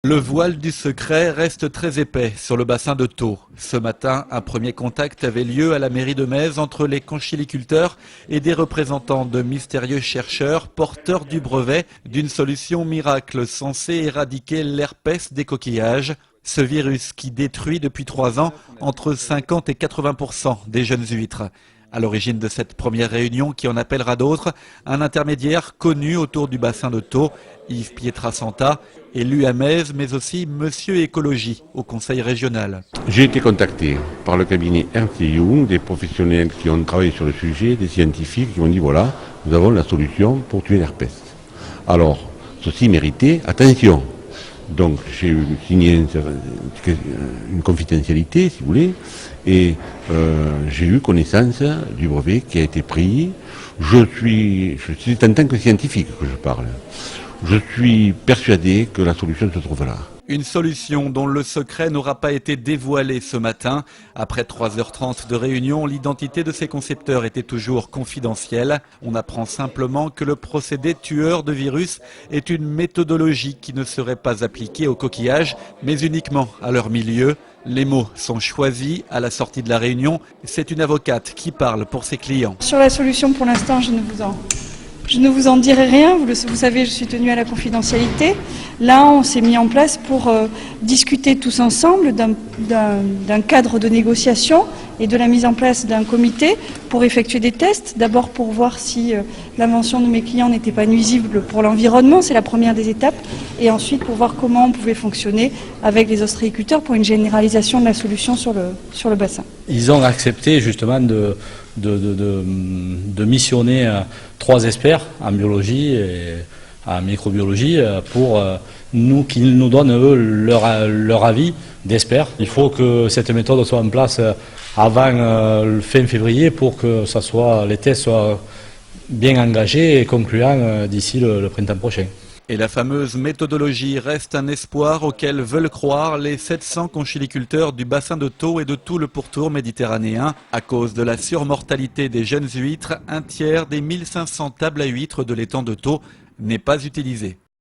Le voile du secret reste très épais sur le bassin de Thau. Ce matin, un premier contact avait lieu à la mairie de Metz entre les conchiliculteurs et des représentants de mystérieux chercheurs porteurs du brevet d'une solution miracle censée éradiquer l'herpès des coquillages. Ce virus qui détruit depuis 3 ans entre 50 et 80% des jeunes huîtres. À l'origine de cette première réunion qui en appellera d'autres, un intermédiaire connu autour du bassin de Thau, Yves Pietrasanta, élu à Metz, mais aussi Monsieur Écologie au Conseil régional. J'ai été contacté par le cabinet Ernst & Young, des professionnels qui ont travaillé sur le sujet, des scientifiques qui m'ont dit voilà, nous avons la solution pour tuer l'herpès. Alors, ceci méritait attention. Donc j'ai signé une confidentialité, si vous voulez, et j'ai eu connaissance du brevet qui a été pris. C'est en tant que scientifique que je parle. Je suis persuadé que la solution se trouve là. Une solution dont le secret n'aura pas été dévoilé ce matin. Après 3h30 de réunion, l'identité de ses concepteurs était toujours confidentielle. On apprend simplement que le procédé tueur de virus est une méthodologie qui ne serait pas appliquée aux coquillages, mais uniquement à leur milieu. Les mots sont choisis à la sortie de la réunion. C'est une avocate qui parle pour ses clients. Sur la solution, pour l'instant, je ne vous en dirai rien, vous savez, je suis tenue à la confidentialité. Là, on s'est mis en place pour discuter tous ensemble d'un cadre de négociation et de la mise en place d'un comité pour effectuer des tests. D'abord pour voir si l'invention de mes clients n'était pas nuisible pour l'environnement, c'est la première des étapes. Et ensuite pour voir comment on pouvait fonctionner avec les ostréiculteurs pour une généralisation de la solution sur le bassin. Ils ont accepté justement de missionner 3 experts en biologie et en microbiologie pour qu'ils nous donnent eux leur avis d'experts. Il faut que cette méthode soit en place avant le fin février pour que les tests soient bien engagés et concluants d'ici le printemps prochain. Et la fameuse méthodologie reste un espoir auquel veulent croire les 700 conchiliculteurs du bassin de Thau et de tout le pourtour méditerranéen. À cause de la surmortalité des jeunes huîtres, un tiers des 1500 tables à huîtres de l'étang de Thau n'est pas utilisé.